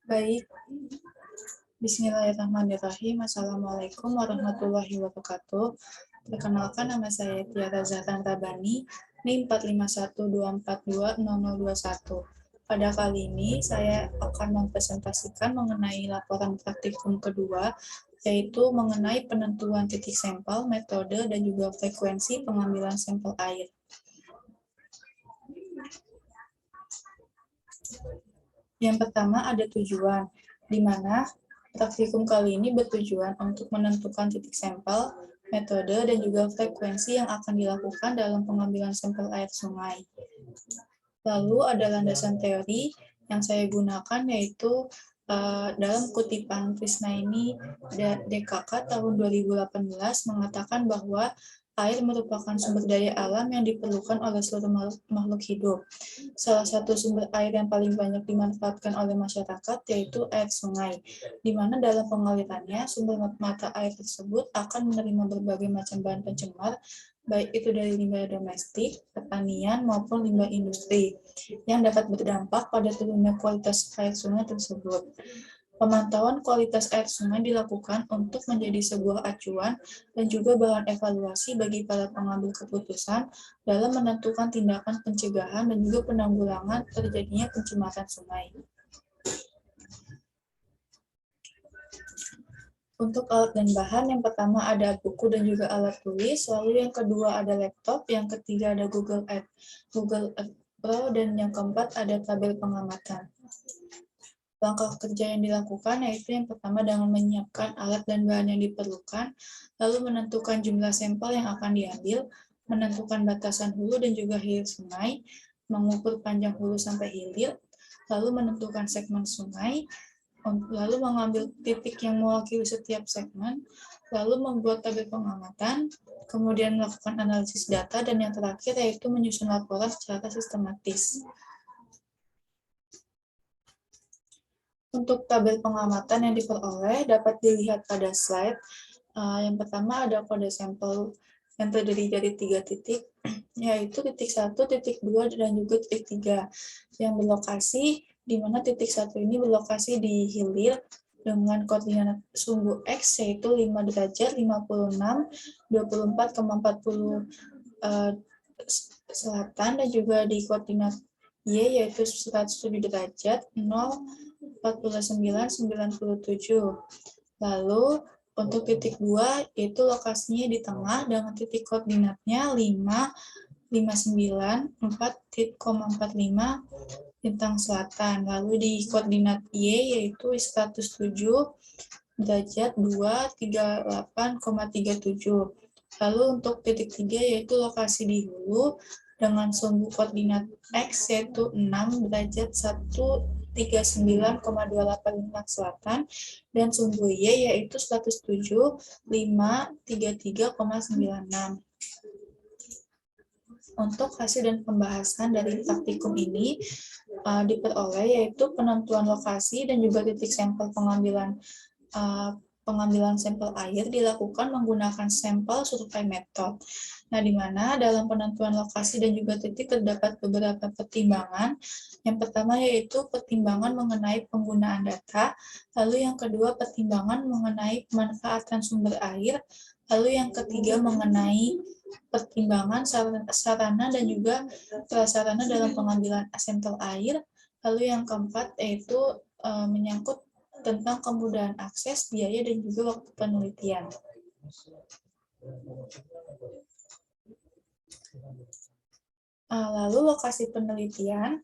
Baik, Bismillahirrahmanirrahim. Assalamualaikum warahmatullahi wabarakatuh. Perkenalkan, nama saya Tiara Zahran Rabani, NIM 45124200021. Pada kali ini, saya akan mempresentasikan mengenai laporan praktikum kedua, yaitu mengenai penentuan titik sampel, metode, dan juga frekuensi pengambilan sampel air. Yang pertama ada tujuan, di mana praktikum kali ini bertujuan untuk menentukan titik sampel, metode, dan juga frekuensi yang akan dilakukan dalam pengambilan sampel air sungai. Lalu ada landasan teori yang saya gunakan, yaitu dalam kutipan Krisnaini DKK tahun 2018 mengatakan bahwa air merupakan sumber daya alam yang diperlukan oleh seluruh makhluk hidup. Salah satu sumber air yang paling banyak dimanfaatkan oleh masyarakat yaitu air sungai, di mana dalam pengalirannya sumber mata air tersebut akan menerima berbagai macam bahan pencemar, baik itu dari limbah domestik, pertanian, maupun limbah industri, yang dapat berdampak pada turunnya kualitas air sungai tersebut. Pemantauan kualitas air sungai dilakukan untuk menjadi sebuah acuan dan juga bahan evaluasi bagi para pengambil keputusan dalam menentukan tindakan pencegahan dan juga penanggulangan terjadinya pencemaran sungai. Untuk alat dan bahan, yang pertama ada buku dan juga alat tulis, lalu yang kedua ada laptop, yang ketiga ada Google Earth Pro, dan yang keempat ada tabel pengamatan. Langkah kerja yang dilakukan yaitu yang pertama dengan menyiapkan alat dan bahan yang diperlukan, lalu menentukan jumlah sampel yang akan diambil, menentukan batasan hulu dan juga hilir sungai, mengukur panjang hulu sampai hilir, lalu menentukan segmen sungai, lalu mengambil titik yang mewakili setiap segmen, lalu membuat tabel pengamatan, kemudian melakukan analisis data, dan yang terakhir yaitu menyusun laporan secara sistematis. Untuk tabel pengamatan yang diperoleh dapat dilihat pada slide. Yang pertama ada kode sampel yang terdiri dari 3 titik, yaitu titik 1, titik 2, dan juga titik 3, yang berlokasi di mana titik 1 ini berlokasi di hilir dengan koordinat sumbu X yaitu 5 derajat, 56, 24,40 selatan, dan juga di koordinat Y yaitu 107 derajat, 0, 49,97. Lalu untuk titik 2 itu lokasinya di tengah dengan titik koordinatnya 5, 59, 4,45 bintang selatan. Lalu di koordinat Y yaitu 107 derajat 2, 38,37. Lalu untuk titik 3 yaitu lokasi di hulu dengan sumbu koordinat X yaitu 6 derajat 139,28 bintang selatan, dan sumbu Y yaitu 107, 533,96. Untuk hasil dan pembahasan dari praktikum ini diperoleh yaitu penentuan lokasi dan juga titik sampel pengambilan sampel air dilakukan menggunakan sampel survei method. Nah, di mana dalam penentuan lokasi dan juga titik terdapat beberapa pertimbangan. Yang pertama yaitu pertimbangan mengenai penggunaan data, lalu yang kedua pertimbangan mengenai pemanfaatan sumber air, lalu yang ketiga mengenai pertimbangan sarana dan juga prasarana dalam pengambilan sampel air, lalu yang keempat yaitu menyangkut tentang kemudahan akses, biaya, dan juga waktu penelitian. Lalu lokasi penelitian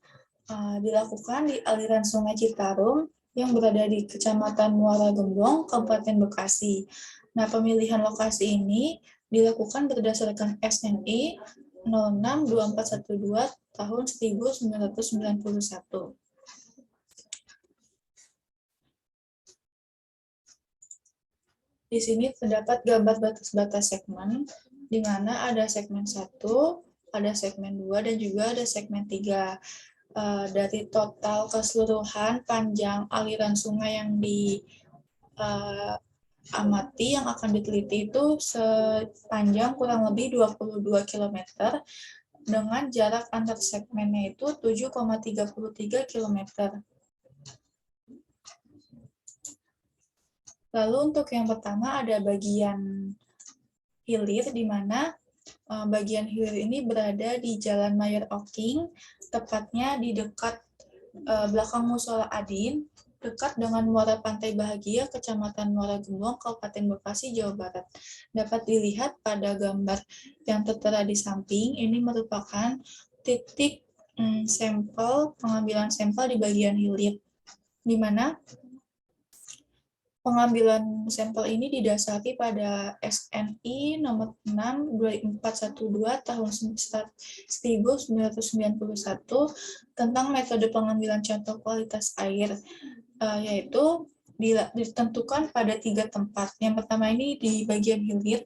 dilakukan di aliran Sungai Citarum yang berada di Kecamatan Muara Gembong, Kabupaten Bekasi. Nah, pemilihan lokasi ini dilakukan berdasarkan SNI 062412 tahun 1991. Di sini terdapat gambar batas-batas segmen, di mana ada segmen 1, ada segmen 2, dan juga ada segmen 3. Dari total keseluruhan panjang aliran sungai yang diamati, yang akan diteliti itu sepanjang kurang lebih 22 km, dengan jarak antar segmennya itu 7,33 km. Lalu untuk yang pertama ada bagian hilir, di mana bagian hilir ini berada di Jalan Mayor Oking, tepatnya di dekat belakang Musola Adin, dekat dengan Muara Pantai Bahagia, Kecamatan Muara Gembong, Kabupaten Bekasi, Jawa Barat. Dapat dilihat pada gambar yang tertera di samping, ini merupakan titik pengambilan sampel di bagian hilir, di mana pengambilan sampel ini didasari pada SNI nomor 6/2412 tahun 1991 tentang metode pengambilan contoh kualitas air, yaitu ditentukan pada 3 tempat. Yang pertama ini di bagian hilir,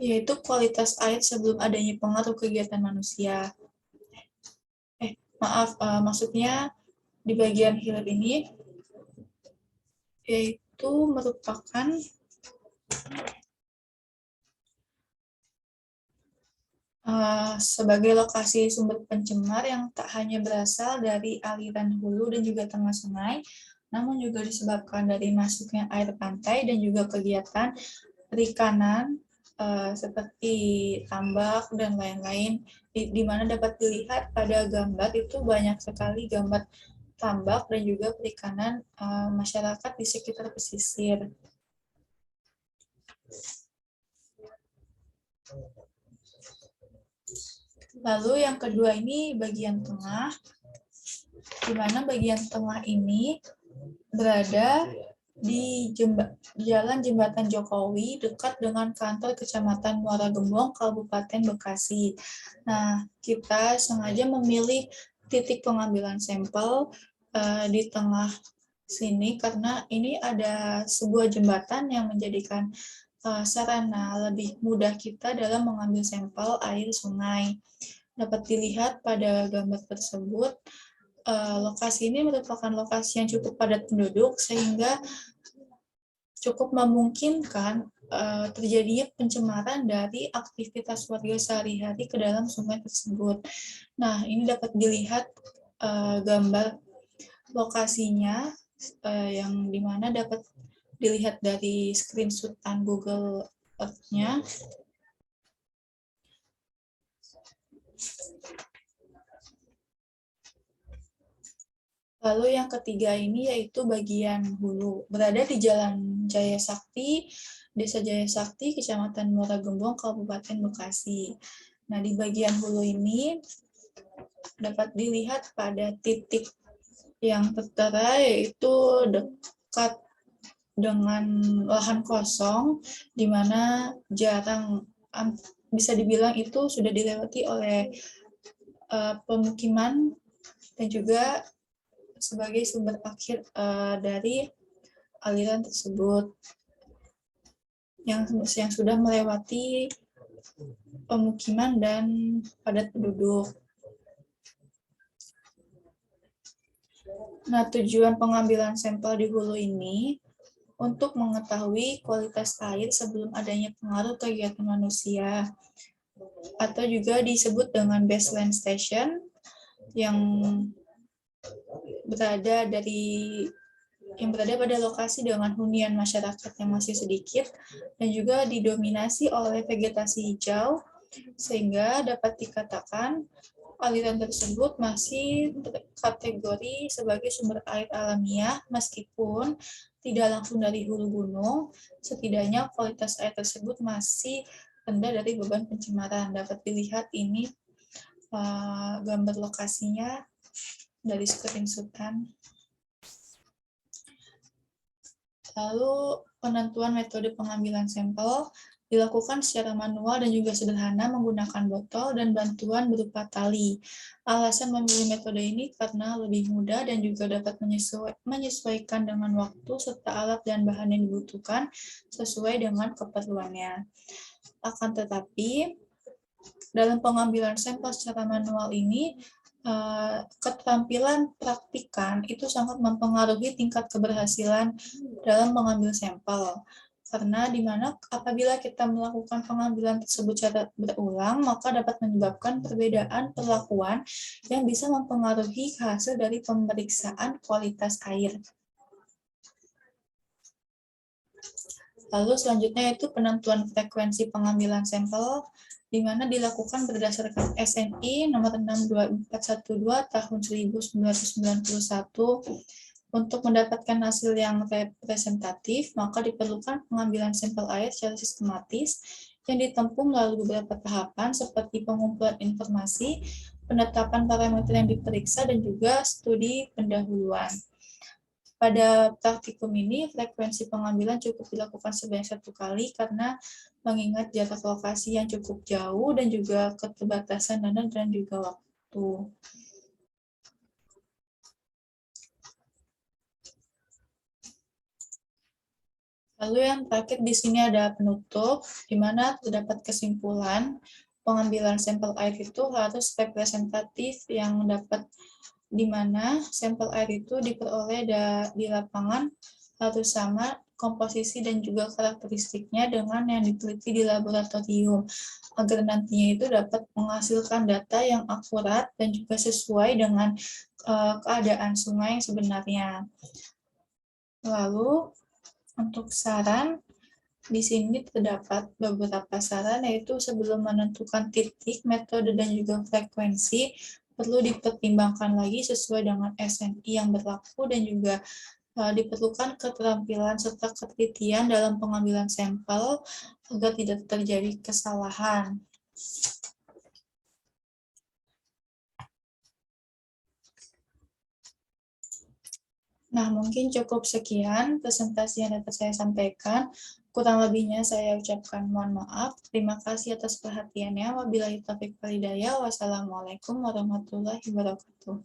yaitu kualitas air sebelum adanya pengaruh kegiatan manusia. Maksudnya di bagian hilir ini yaitu merupakan sebagai lokasi sumber pencemar yang tak hanya berasal dari aliran hulu dan juga tengah sungai, namun juga disebabkan dari masuknya air pantai dan juga kegiatan perikanan seperti tambak dan lain-lain, di mana dapat dilihat pada gambar itu banyak sekali gambar tambak dan juga perikanan masyarakat di sekitar pesisir. Lalu yang kedua ini bagian tengah, di mana bagian tengah ini berada di Jalan Jembatan Jokowi dekat dengan kantor Kecamatan Muara Gembong, Kabupaten Bekasi. Nah, kita sengaja memilih titik pengambilan sampel di tengah sini karena ini ada sebuah jembatan yang menjadikan sarana lebih mudah kita dalam mengambil sampel air sungai. Dapat dilihat pada gambar tersebut, lokasi ini merupakan lokasi yang cukup padat penduduk sehingga cukup memungkinkan terjadinya pencemaran dari aktivitas warga sehari-hari ke dalam sungai tersebut. Nah, ini dapat dilihat gambar lokasinya yang dimana dapat dilihat dari screenshotan Google Earth-nya. Lalu yang ketiga ini yaitu bagian hulu, berada di Jalan Jaya Sakti, Desa Jaya Sakti, Kecamatan Muara Gembong, Kabupaten Bekasi. Nah, di bagian hulu ini dapat dilihat pada titik yang tertera yaitu dekat dengan lahan kosong, di mana jarang, bisa dibilang itu sudah dilewati oleh pemukiman dan juga sebagai sumber akhir dari aliran tersebut yang sudah melewati pemukiman dan padat penduduk. Nah, tujuan pengambilan sampel di hulu ini untuk mengetahui kualitas air sebelum adanya pengaruh kegiatan manusia, atau juga disebut dengan baseline station, yang berada pada lokasi dengan hunian masyarakat yang masih sedikit dan juga didominasi oleh vegetasi hijau, sehingga dapat dikatakan aliran tersebut masih kategori sebagai sumber air alamiah meskipun tidak langsung dari hulu gunung. Setidaknya kualitas air tersebut masih rendah dari beban pencemaran. Dapat dilihat ini gambar lokasinya dari screenshotan. Lalu penentuan metode pengambilan sampel dilakukan secara manual dan juga sederhana menggunakan botol dan bantuan berupa tali. Alasan memilih metode ini karena lebih mudah dan juga dapat menyesuaikan dengan waktu serta alat dan bahan yang dibutuhkan sesuai dengan keperluannya. Akan tetapi, dalam pengambilan sampel secara manual ini, keterampilan praktikan itu sangat mempengaruhi tingkat keberhasilan dalam mengambil sampel. Karena di mana apabila kita melakukan pengambilan tersebut secara berulang, maka dapat menyebabkan perbedaan perlakuan yang bisa mempengaruhi hasil dari pemeriksaan kualitas air. Lalu selanjutnya itu penentuan frekuensi pengambilan sampel, di mana dilakukan berdasarkan SNI nomor 62412 tahun 1991. Untuk mendapatkan hasil yang representatif, maka diperlukan pengambilan sampel air secara sistematis yang ditempuh melalui beberapa tahapan seperti pengumpulan informasi, penetapan parameter yang diperiksa, dan juga studi pendahuluan. Pada praktikum ini, frekuensi pengambilan cukup dilakukan sebanyak 1 kali karena mengingat jarak lokasi yang cukup jauh dan juga keterbatasan dana dan juga waktu. Lalu yang terakhir di sini ada penutup, di mana terdapat kesimpulan pengambilan sampel air itu harus representatif yang dapat di mana sampel air itu diperoleh di lapangan harus sama komposisi dan juga karakteristiknya dengan yang diteliti di laboratorium agar nantinya itu dapat menghasilkan data yang akurat dan juga sesuai dengan keadaan sungai yang sebenarnya. Lalu untuk saran, di sini terdapat beberapa saran, yaitu sebelum menentukan titik, metode, dan juga frekuensi, perlu dipertimbangkan lagi sesuai dengan SNI yang berlaku dan juga diperlukan keterampilan serta ketelitian dalam pengambilan sampel agar tidak terjadi kesalahan. Nah, mungkin cukup sekian presentasi yang dapat saya sampaikan. Kurang lebihnya saya ucapkan mohon maaf. Terima kasih atas perhatiannya. Wabillahi taufiq wal hidayah. Wassalamualaikum warahmatullahi wabarakatuh.